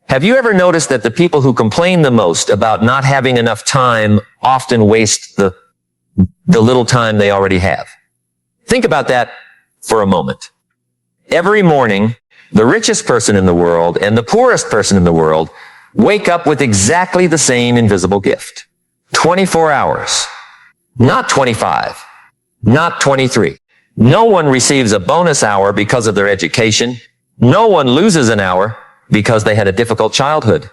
Have you ever noticed that the people who complain the most about not having enough time often waste the little time they already have? Think about that for a moment. Every morning, the richest person in the world and the poorest person in the world wake up with exactly the same invisible gift. 24 hours. Not 25. Not 23. No one receives a bonus hour because of their education. No one loses an hour because they had a difficult childhood.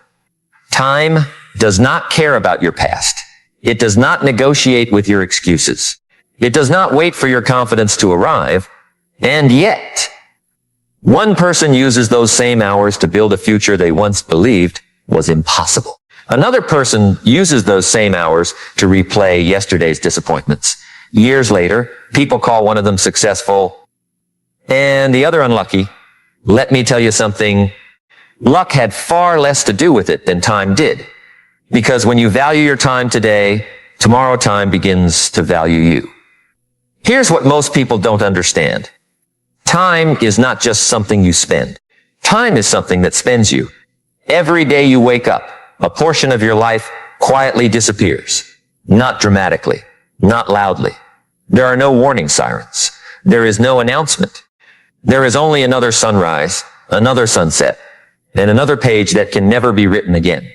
Time does not care about your past. It does not negotiate with your excuses. It does not wait for your confidence to arrive. And yet, one person uses those same hours to build a future they once believed was impossible. Another person uses those same hours to replay yesterday's disappointments. Years later, people call one of them successful and the other unlucky. Let me tell you something. Luck had far less to do with it than time did. Because when you value your time today, tomorrow time begins to value you. Here's what most people don't understand. Time is not just something you spend. Time is something that spends you. Every day you wake up, a portion of your life quietly disappears. Not dramatically, not loudly. There are no warning sirens. There is no announcement. There is only another sunrise, another sunset, and another page that can never be written again.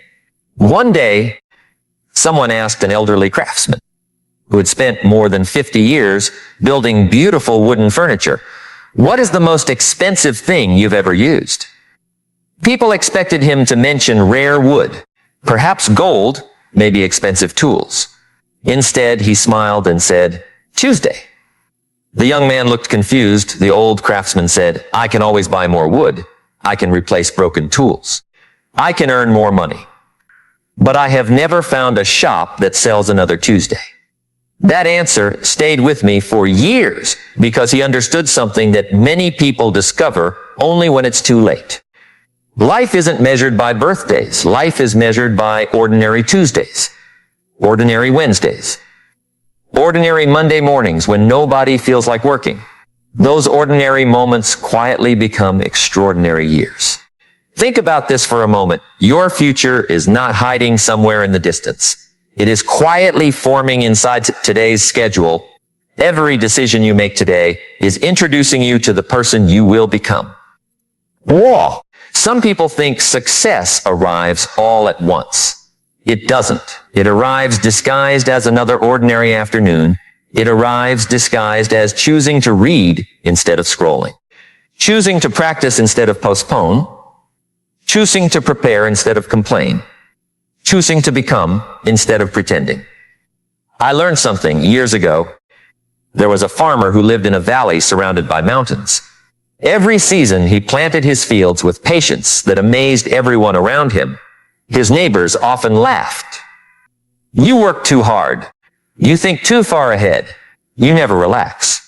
One day, someone asked an elderly craftsman who had spent more than 50 years building beautiful wooden furniture, "What is the most expensive thing you've ever used?" People expected him to mention rare wood, perhaps gold, maybe expensive tools. Instead, he smiled and said, "Tuesday." The young man looked confused. The old craftsman said, "I can always buy more wood. I can replace broken tools. I can earn more money. But I have never found a shop that sells another Tuesday." That answer stayed with me for years because he understood something that many people discover only when it's too late. Life isn't measured by birthdays. Life is measured by ordinary Tuesdays, ordinary Wednesdays, ordinary Monday mornings when nobody feels like working. Those ordinary moments quietly become extraordinary years. Think about this for a moment. Your future is not hiding somewhere in the distance. It is quietly forming inside today's schedule. Every decision you make today is introducing you to the person you will become. Whoa! Some people think success arrives all at once. It doesn't. It arrives disguised as another ordinary afternoon. It arrives disguised as choosing to read instead of scrolling, choosing to practice instead of postpone, choosing to prepare instead of complain, choosing to become instead of pretending. I learned something years ago. There was a farmer who lived in a valley surrounded by mountains. Every season, he planted his fields with patience that amazed everyone around him. His neighbors often laughed. "You work too hard. You think too far ahead. You never relax."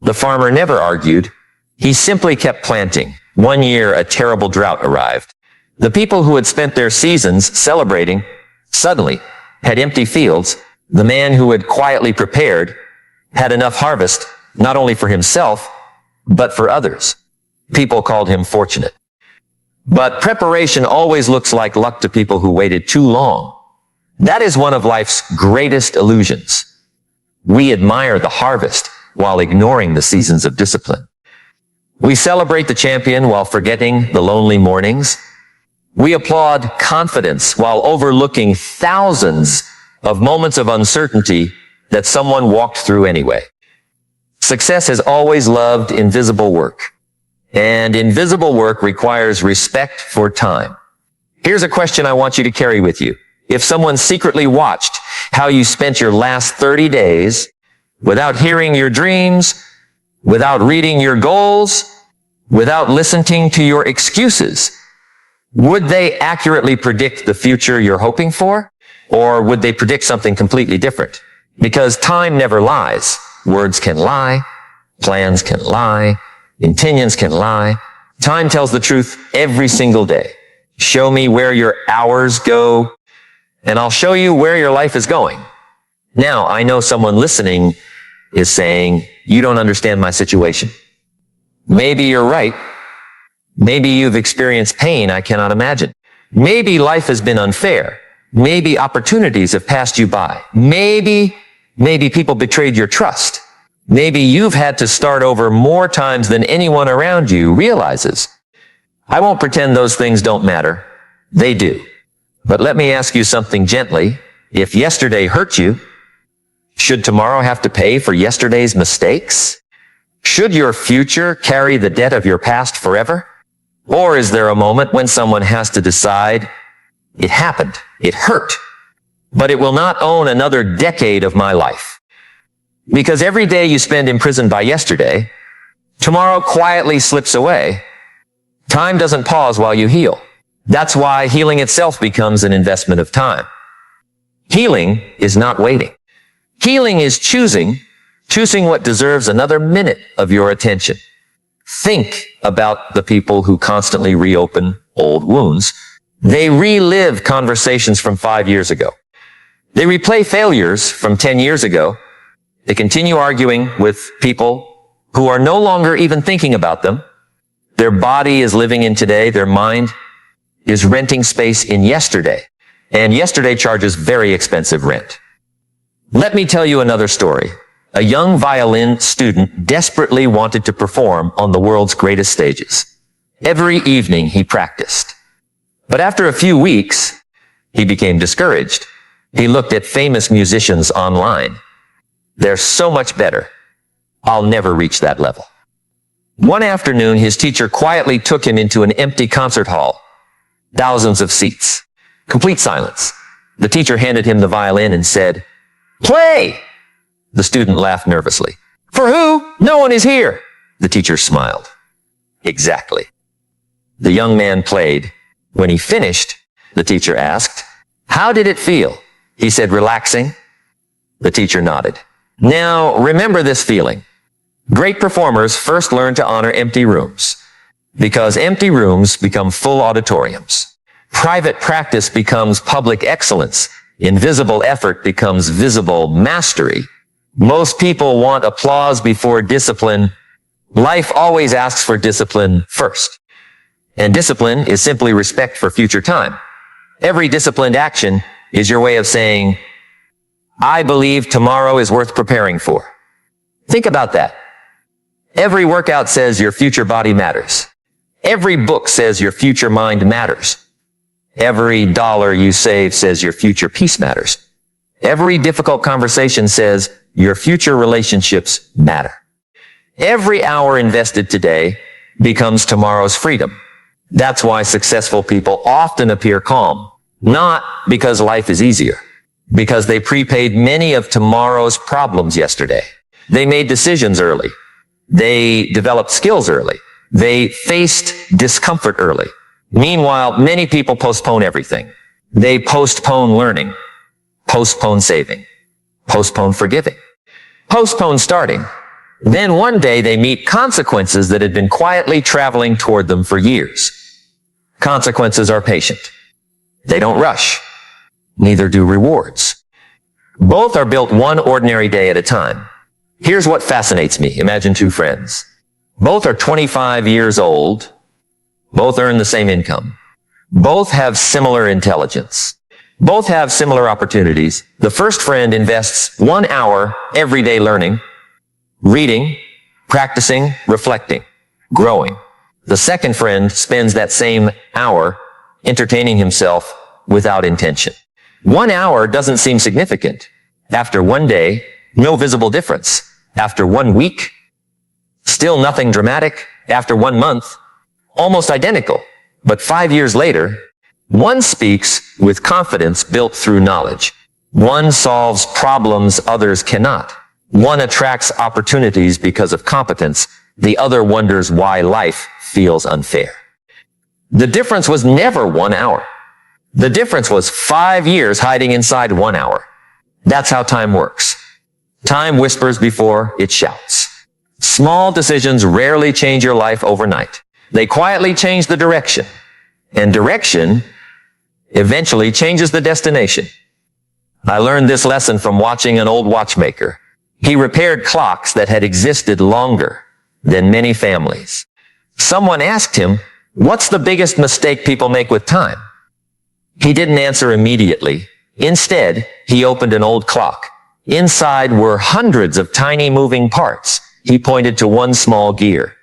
The farmer never argued. He simply kept planting. One year, a terrible drought arrived. The people who had spent their seasons celebrating suddenly had empty fields. The man who had quietly prepared had enough harvest, not only for himself, but for others. People called him fortunate. But preparation always looks like luck to people who waited too long. That is one of life's greatest illusions. We admire the harvest while ignoring the seasons of discipline. We celebrate the champion while forgetting the lonely mornings. We applaud confidence while overlooking thousands of moments of uncertainty that someone walked through anyway. Success has always loved invisible work, and invisible work requires respect for time. Here's a question I want you to carry with you. If someone secretly watched how you spent your last 30 days without hearing your dreams, without reading your goals, without listening to your excuses, would they accurately predict the future you're hoping for? Or would they predict something completely different? Because time never lies. Words can lie. Plans can lie. Intentions can lie. Time tells the truth every single day. Show me where your hours go, and I'll show you where your life is going. Now, I know someone listening is saying, "You don't understand my situation." Maybe you're right. Maybe you've experienced pain I cannot imagine. Maybe life has been unfair. Maybe opportunities have passed you by. Maybe people betrayed your trust. Maybe you've had to start over more times than anyone around you realizes. I won't pretend those things don't matter. They do. But let me ask you something gently. If yesterday hurt you, should tomorrow have to pay for yesterday's mistakes? Should your future carry the debt of your past forever? Or is there a moment when someone has to decide, it happened, it hurt, but it will not own another decade of my life? Because every day you spend imprisoned by yesterday, tomorrow quietly slips away. Time doesn't pause while you heal. That's why healing itself becomes an investment of time. Healing is not waiting. Healing is choosing what deserves another minute of your attention. Think about the people who constantly reopen old wounds. They relive conversations from 5 years ago. They replay failures from 10 years ago. They continue arguing with people who are no longer even thinking about them. Their body is living in today. Their mind is renting space in yesterday. And yesterday charges very expensive rent. Let me tell you another story. A young violin student desperately wanted to perform on the world's greatest stages. Every evening he practiced. But after a few weeks, he became discouraged. He looked at famous musicians online. They're so much better. I'll never reach that level. One afternoon, his teacher quietly took him into an empty concert hall. Thousands of seats. Complete silence. The teacher handed him the violin and said, "Play!" The student laughed nervously. "For who? No one is here." The teacher smiled. "Exactly." The young man played. When he finished, the teacher asked, "How did it feel?" He said, "Relaxing." The teacher nodded. Now, remember this feeling. Great performers first learn to honor empty rooms, because empty rooms become full auditoriums. Private practice becomes public excellence. Invisible effort becomes visible mastery. Most people want applause before discipline. Life always asks for discipline first. And discipline is simply respect for future time. Every disciplined action is your way of saying, I believe tomorrow is worth preparing for. Think about that. Every workout says your future body matters. Every book says your future mind matters. Every dollar you save says your future peace matters. Every difficult conversation says your future relationships matter. Every hour invested today becomes tomorrow's freedom. That's why successful people often appear calm, not because life is easier, because they prepaid many of tomorrow's problems yesterday. They made decisions early. They developed skills early. They faced discomfort early. Meanwhile, many people postpone everything. They postpone learning, postpone saving, postpone forgiving, postpone starting. Then one day they meet consequences that had been quietly traveling toward them for years. Consequences are patient. They don't rush. Neither do rewards. Both are built one ordinary day at a time. Here's what fascinates me. Imagine two friends. Both are 25 years old. Both earn the same income. Both have similar intelligence. Both have similar opportunities. The first friend invests 1 hour every day learning, reading, practicing, reflecting, growing. The second friend spends that same hour entertaining himself without intention. 1 hour doesn't seem significant. After one day, no visible difference. After 1 week, still nothing dramatic. After 1 month, almost identical. But 5 years later, one speaks with confidence built through knowledge. One solves problems others cannot. One attracts opportunities because of competence. The other wonders why life feels unfair. The difference was never 1 hour. The difference was 5 years hiding inside 1 hour. That's how time works. Time whispers before it shouts. Small decisions rarely change your life overnight. They quietly change the direction. And direction eventually changes the destination. I learned this lesson from watching an old watchmaker. He repaired clocks that had existed longer than many families. Someone asked him, "What's the biggest mistake people make with time?" He didn't answer immediately. Instead, he opened an old clock. Inside were hundreds of tiny moving parts. He pointed to one small gear.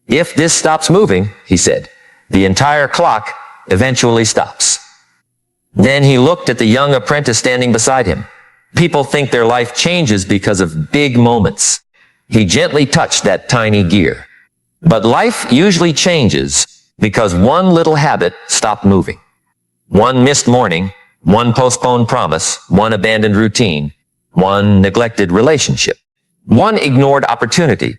If this stops moving, he said, the entire clock eventually stops. Then he looked at the young apprentice standing beside him. People think their life changes because of big moments. He gently touched that tiny gear. But life usually changes because one little habit stopped moving. One missed morning, one postponed promise, one abandoned routine, one neglected relationship, one ignored opportunity.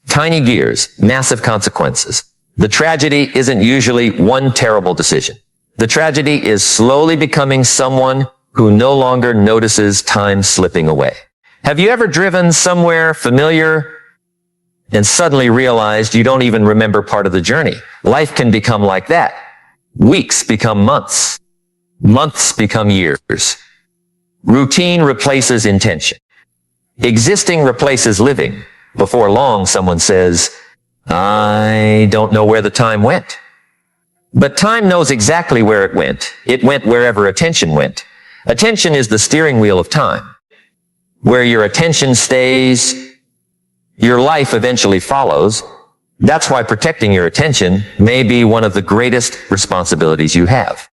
Tiny gears, massive consequences. The tragedy isn't usually one terrible decision. The tragedy is slowly becoming someone who no longer notices time slipping away. Have you ever driven somewhere familiar and suddenly realized you don't even remember part of the journey? Life can become like that. Weeks become months. Months become years. Routine replaces intention. Existing replaces living. Before long, someone says, I don't know where the time went. But time knows exactly where it went. It went wherever attention went. Attention is the steering wheel of time. Where your attention stays, your life eventually follows. That's why protecting your attention may be one of the greatest responsibilities you have.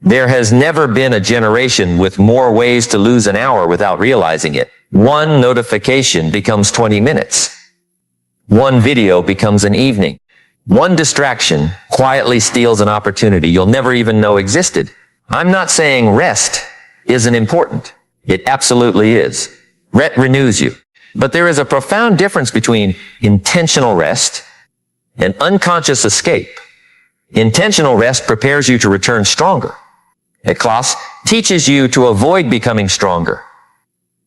There has never been a generation with more ways to lose an hour without realizing it. One notification becomes 20 minutes. One video becomes an evening. One distraction quietly steals an opportunity you'll never even know existed. I'm not saying rest isn't important. It absolutely is. Rest renews you. But there is a profound difference between intentional rest and unconscious escape. Intentional rest prepares you to return stronger. A class teaches you to avoid becoming stronger.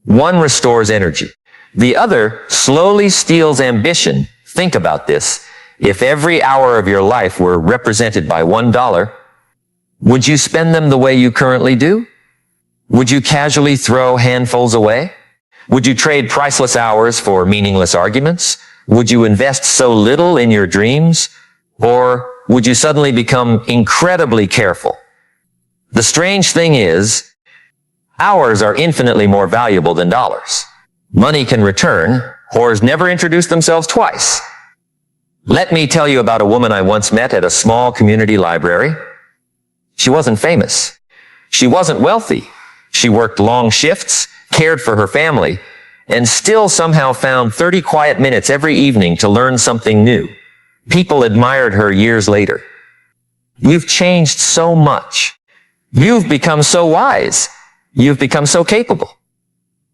One restores energy. The other slowly steals ambition. Think about this. If every hour of your life were represented by $1, would you spend them the way you currently do? Would you casually throw handfuls away? Would you trade priceless hours for meaningless arguments? Would you invest so little in your dreams? Or would you suddenly become incredibly careful? The strange thing is, hours are infinitely more valuable than dollars. Money can return. Whores never introduce themselves twice. Let me tell you about a woman I once met at a small community library. She wasn't famous. She wasn't wealthy. She worked long shifts, cared for her family, and still somehow found 30 quiet minutes every evening to learn something new. People admired her years later. You've changed so much. You've become so wise. You've become so capable.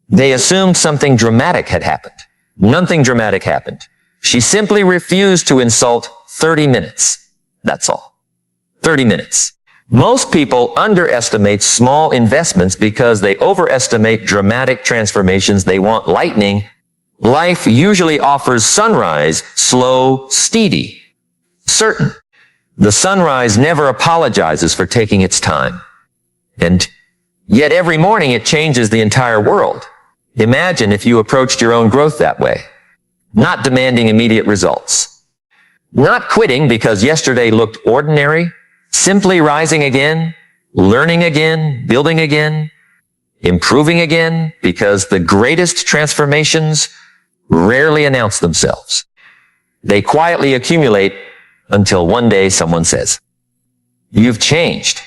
They assumed something dramatic had happened. Nothing dramatic happened. She simply refused to insult 30 minutes. That's all. 30 minutes. Most people underestimate small investments because they overestimate dramatic transformations. They want lightning. Life usually offers sunrise, slow, steady, certain. The sunrise never apologizes for taking its time. And yet every morning it changes the entire world. Imagine if you approached your own growth that way. Not demanding immediate results. Not quitting because yesterday looked ordinary. Simply rising again, learning again, building again, improving again, because the greatest transformations rarely announce themselves. They quietly accumulate until one day someone says, "You've changed."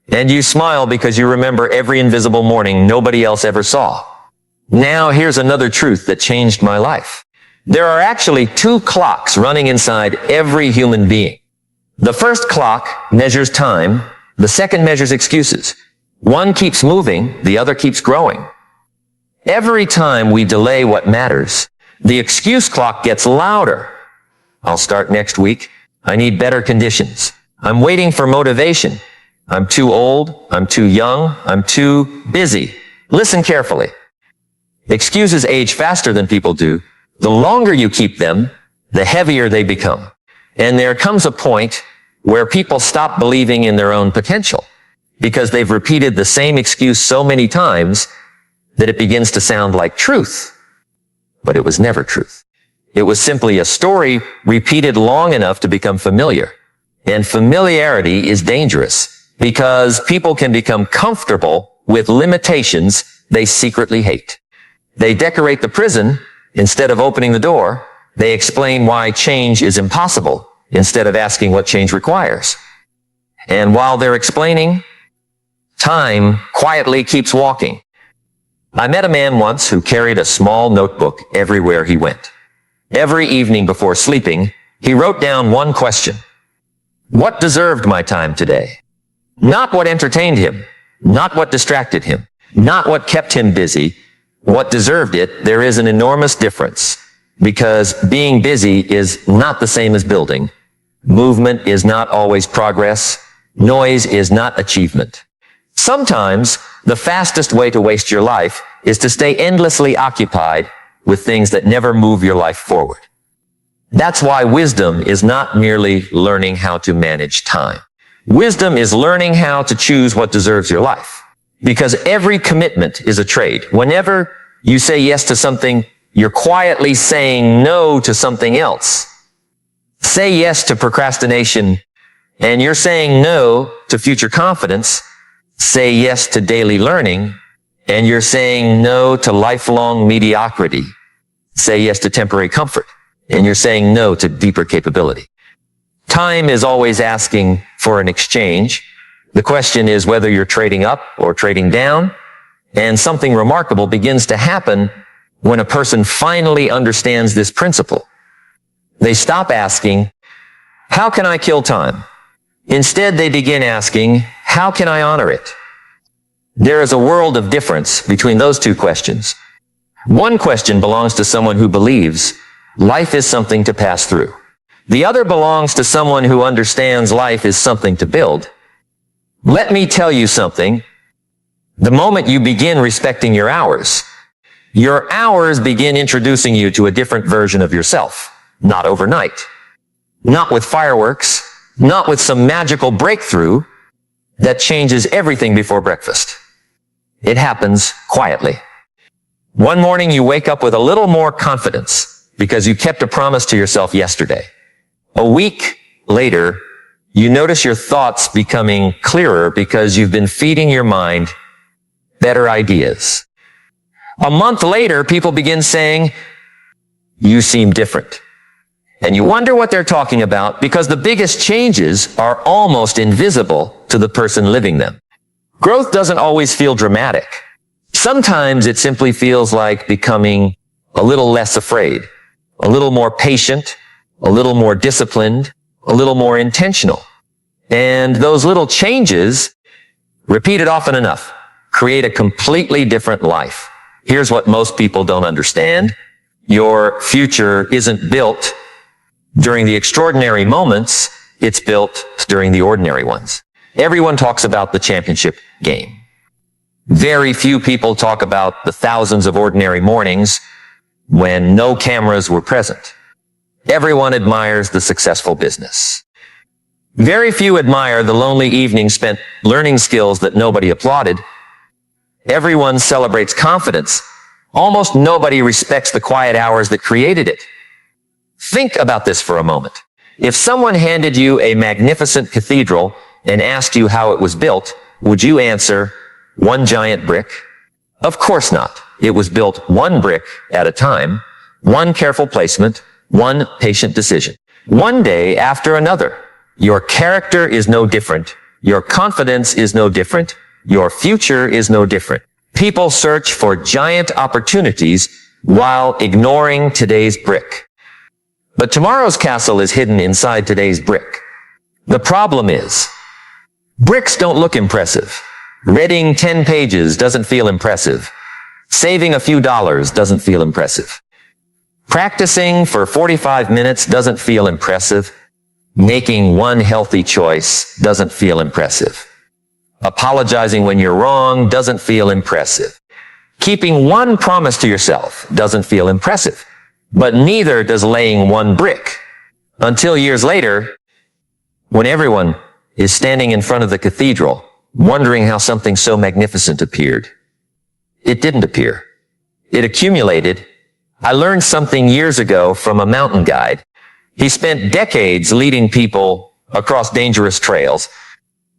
And you smile because you remember every invisible morning nobody else ever saw. Now here's another truth that changed my life. There are actually two clocks running inside every human being. The first clock measures time. The second measures excuses. One keeps moving, the other keeps growing. Every time we delay what matters, the excuse clock gets louder. I'll start next week. I need better conditions. I'm waiting for motivation. I'm too old. I'm too young. I'm too busy. Listen carefully. Excuses age faster than people do. The longer you keep them, the heavier they become. And there comes a point where people stop believing in their own potential because they've repeated the same excuse so many times that it begins to sound like truth. But it was never truth. It was simply a story repeated long enough to become familiar. And familiarity is dangerous. because people can become comfortable with limitations they secretly hate. They decorate the prison instead of opening the door. They explain why change is impossible instead of asking what change requires. And while they're explaining, time quietly keeps walking. I met a man once who carried a small notebook everywhere he went. Every evening before sleeping, he wrote down one question. What deserved my time today? Not what entertained him, not what distracted him, not what kept him busy. What deserved it, there is an enormous difference, because being busy is not the same as building. Movement is not always progress. Noise is not achievement. Sometimes the fastest way to waste your life is to stay endlessly occupied with things that never move your life forward. That's why wisdom is not merely learning how to manage time. Wisdom is learning how to choose what deserves your life. Because every commitment is a trade. Whenever you say yes to something, you're quietly saying no to something else. Say yes to procrastination, and you're saying no to future confidence. Say yes to daily learning, and you're saying no to lifelong mediocrity. Say yes to temporary comfort, and you're saying no to deeper capability. Time is always asking for an exchange. The question is whether you're trading up or trading down, and something remarkable begins to happen when a person finally understands this principle. They stop asking, how can I kill time? Instead, they begin asking, how can I honor it? There is a world of difference between those two questions. One question belongs to someone who believes life is something to pass through. The other belongs to someone who understands life is something to build. Let me tell you something. The moment you begin respecting your hours begin introducing you to a different version of yourself. Not overnight. Not with fireworks. Not with some magical breakthrough that changes everything before breakfast. It happens quietly. One morning you wake up with a little more confidence because you kept a promise to yourself yesterday. A week later, you notice your thoughts becoming clearer because you've been feeding your mind better ideas. A month later, people begin saying, you seem different. And you wonder what they're talking about because the biggest changes are almost invisible to the person living them. Growth doesn't always feel dramatic. Sometimes it simply feels like becoming a little less afraid, a little more patient, a little more disciplined, a little more intentional. And those little changes, repeated often enough, create a completely different life. Here's what most people don't understand. Your future isn't built during the extraordinary moments, it's built during the ordinary ones. Everyone talks about the championship game. Very few people talk about the thousands of ordinary mornings when no cameras were present. Everyone admires the successful business. Very few admire the lonely evenings spent learning skills that nobody applauded. Everyone celebrates confidence. Almost nobody respects the quiet hours that created it. Think about this for a moment. If someone handed you a magnificent cathedral and asked you how it was built, would you answer, one giant brick? Of course not. It was built one brick at a time, one careful placement, one patient decision. One day after another. Your character is no different. Your confidence is no different. Your future is no different. People search for giant opportunities while ignoring today's brick. But tomorrow's castle is hidden inside today's brick. The problem is, bricks don't look impressive. Reading 10 pages doesn't feel impressive. Saving a few dollars doesn't feel impressive. Practicing for 45 minutes doesn't feel impressive. Making one healthy choice doesn't feel impressive. Apologizing when you're wrong doesn't feel impressive. Keeping one promise to yourself doesn't feel impressive. But neither does laying one brick. Until years later, when everyone is standing in front of the cathedral, wondering how something so magnificent appeared. It didn't appear. It accumulated. I learned something years ago from a mountain guide. He spent decades leading people across dangerous trails.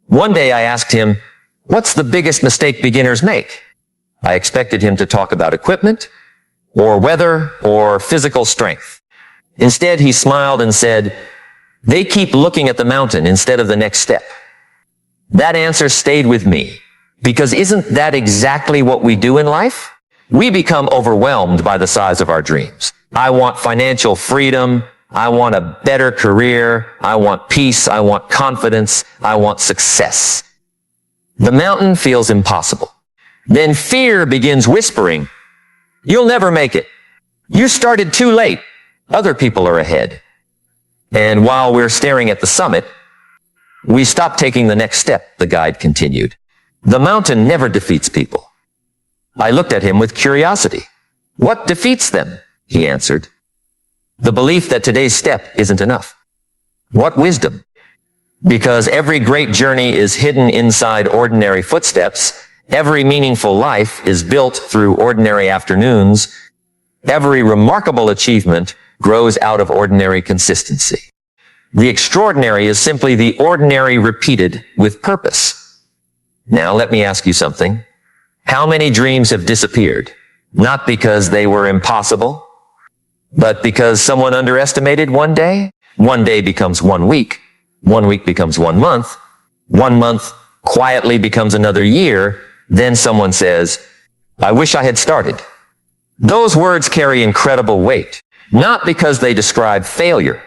One day I asked him, "What's the biggest mistake beginners make?" I expected him to talk about equipment, or weather, or physical strength. Instead, he smiled and said, "They keep looking at the mountain instead of the next step." That answer stayed with me, because isn't that exactly what we do in life? We become overwhelmed by the size of our dreams. I want financial freedom. I want a better career. I want peace. I want confidence. I want success. The mountain feels impossible. Then fear begins whispering, "You'll never make it. You started too late. Other people are ahead." And while we're staring at the summit, we stop taking the next step, the guide continued. The mountain never defeats people. I looked at him with curiosity. "What defeats them?" he answered. "The belief that today's step isn't enough." What wisdom? Because every great journey is hidden inside ordinary footsteps. Every meaningful life is built through ordinary afternoons. Every remarkable achievement grows out of ordinary consistency. The extraordinary is simply the ordinary repeated with purpose. Now let me ask you something. How many dreams have disappeared? Not because they were impossible, but because someone underestimated one day? One day becomes 1 week. 1 week becomes 1 month. 1 month quietly becomes another year. Then someone says, "I wish I had started." Those words carry incredible weight, not because they describe failure,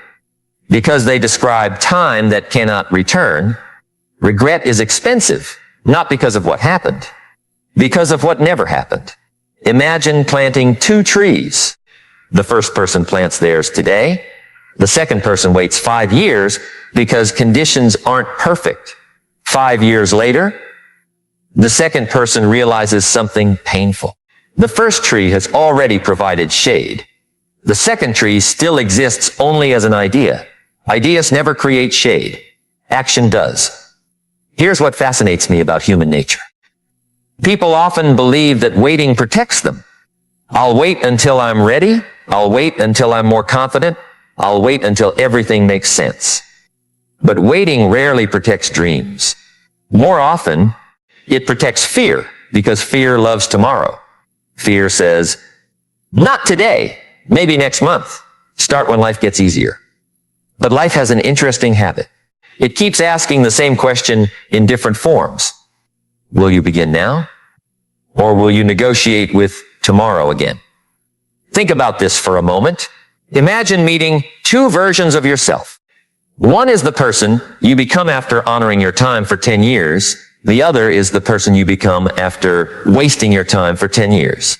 because they describe time that cannot return. Regret is expensive, not because of what happened, because of what never happened. Imagine planting 2 trees. The first person plants theirs today. The second person waits 5 years because conditions aren't perfect. 5 years later, the second person realizes something painful. The first tree has already provided shade. The second tree still exists only as an idea. Ideas never create shade. Action does. Here's what fascinates me about human nature. People often believe that waiting protects them. I'll wait until I'm ready. I'll wait until I'm more confident. I'll wait until everything makes sense. But waiting rarely protects dreams. More often, it protects fear, because fear loves tomorrow. Fear says, "Not today, maybe next month. Start when life gets easier." But life has an interesting habit. It keeps asking the same question in different forms. Will you begin now? Or will you negotiate with tomorrow again? Think about this for a moment. Imagine meeting 2 versions of yourself. One is the person you become after honoring your time for 10 years. The other is the person you become after wasting your time for 10 years.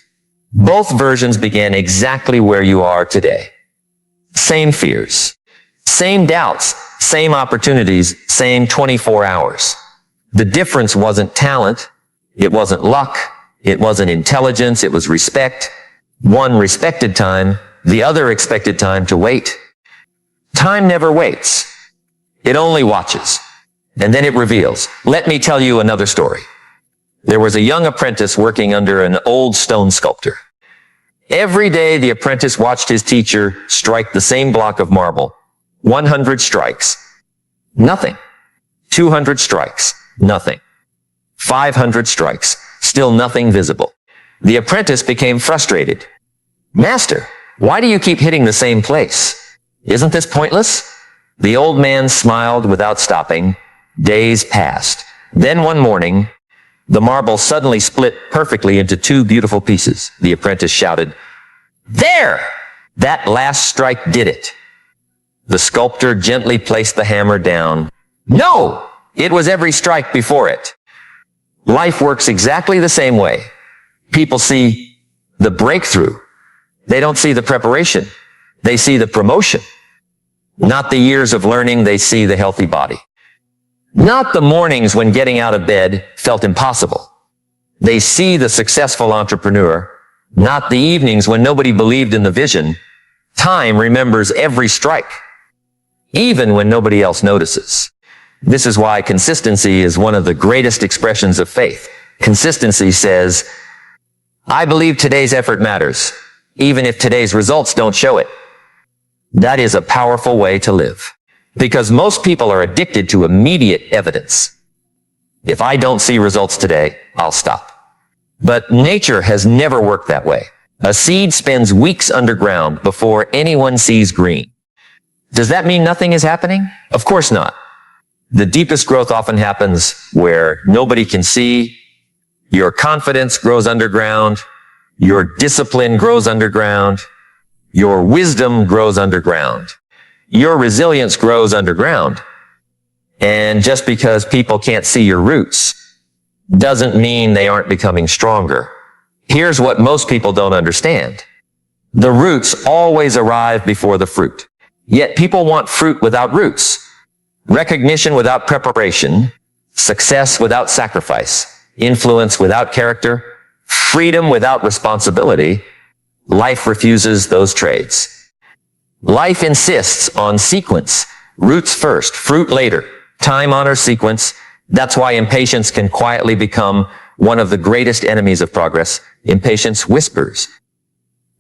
Both versions began exactly where you are today. Same fears, same doubts, same opportunities, same 24 hours. The difference wasn't talent. It wasn't luck. It wasn't intelligence. It was respect. One respected time. The other expected time to wait. Time never waits. It only watches. And then it reveals. Let me tell you another story. There was a young apprentice working under an old stone sculptor. Every day the apprentice watched his teacher strike the same block of marble. 100 strikes. Nothing. 200 strikes. Nothing. 500 strikes. Still nothing visible. The apprentice became frustrated. "Master, why do you keep hitting the same place? Isn't this pointless?" The old man smiled without stopping. Days passed. Then one morning, the marble suddenly split perfectly into 2 beautiful pieces. The apprentice shouted, "There! That last strike did it." The sculptor gently placed the hammer down. "No! It was every strike before it." Life works exactly the same way. People see the breakthrough. They don't see the preparation. They see the promotion. Not the years of learning, they see the healthy body. Not the mornings when getting out of bed felt impossible. They see the successful entrepreneur. Not the evenings when nobody believed in the vision. Time remembers every strike, even when nobody else notices. This is why consistency is one of the greatest expressions of faith. Consistency says, "I believe today's effort matters, even if today's results don't show it." That is a powerful way to live, because most people are addicted to immediate evidence. If I don't see results today, I'll stop. But nature has never worked that way. A seed spends weeks underground before anyone sees green. Does that mean nothing is happening? Of course not. The deepest growth often happens where nobody can see. Your confidence grows underground. Your discipline grows underground. Your wisdom grows underground. Your resilience grows underground. And just because people can't see your roots doesn't mean they aren't becoming stronger. Here's what most people don't understand. The roots always arrive before the fruit. Yet people want fruit without roots. Recognition without preparation. Success without sacrifice. Influence without character. Freedom without responsibility. Life refuses those traits. Life insists on sequence. Roots first, fruit later. Time-honored sequence. That's why impatience can quietly become one of the greatest enemies of progress. Impatience whispers,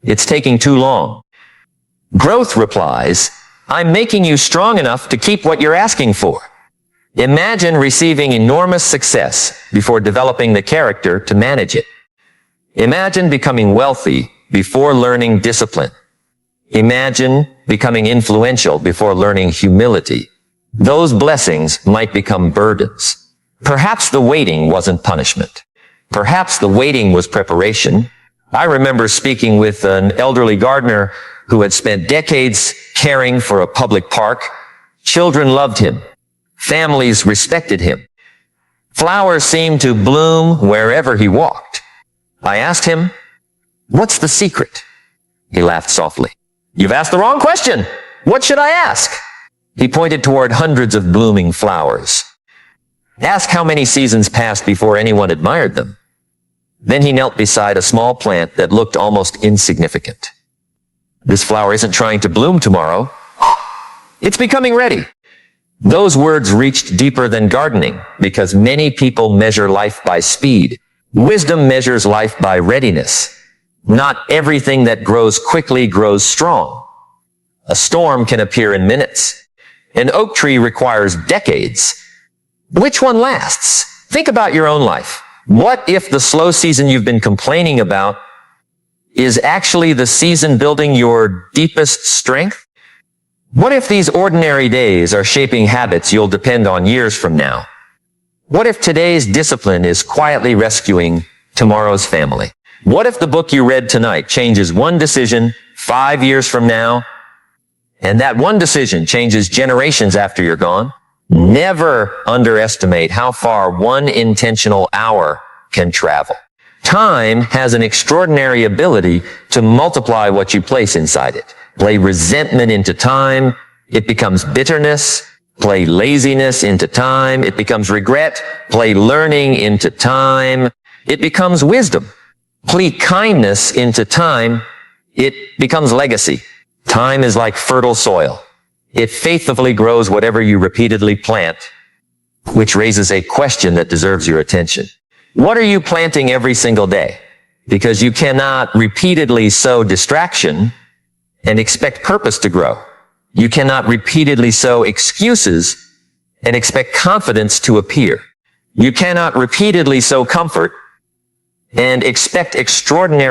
"It's taking too long." Growth replies, "I'm making you strong enough to keep what you're asking for." Imagine receiving enormous success before developing the character to manage it. Imagine becoming wealthy before learning discipline. Imagine becoming influential before learning humility. Those blessings might become burdens. Perhaps the waiting wasn't punishment. Perhaps the waiting was preparation. I remember speaking with an elderly gardener who had spent decades caring for a public park. Children loved him. Families respected him. Flowers seemed to bloom wherever he walked. I asked him, "What's the secret?" He laughed softly. "You've asked the wrong question. What should I ask?" He pointed toward hundreds of blooming flowers. Ask how many seasons passed before anyone admired them. Then he knelt beside a small plant that looked almost insignificant. This flower isn't trying to bloom tomorrow. It's becoming ready. Those words reached deeper than gardening because many people measure life by speed. Wisdom measures life by readiness. Not everything that grows quickly grows strong. A storm can appear in minutes. An oak tree requires decades. Which one lasts? Think about your own life. What if the slow season you've been complaining about is actually the season building your deepest strength? What if these ordinary days are shaping habits you'll depend on years from now? What if today's discipline is quietly rescuing tomorrow's family? What if the book you read tonight changes one decision 5 years from now, and that one decision changes generations after you're gone? Never underestimate how far one intentional hour can travel. Time has an extraordinary ability to multiply what you place inside it. Play resentment into time, it becomes bitterness. Play laziness into time, it becomes regret. Play learning into time, it becomes wisdom. Play kindness into time, it becomes legacy. Time is like fertile soil. It faithfully grows whatever you repeatedly plant, which raises a question that deserves your attention. What are you planting every single day? Because you cannot repeatedly sow distraction and expect purpose to grow. You cannot repeatedly sow excuses and expect confidence to appear. You cannot repeatedly sow comfort and expect extraordinary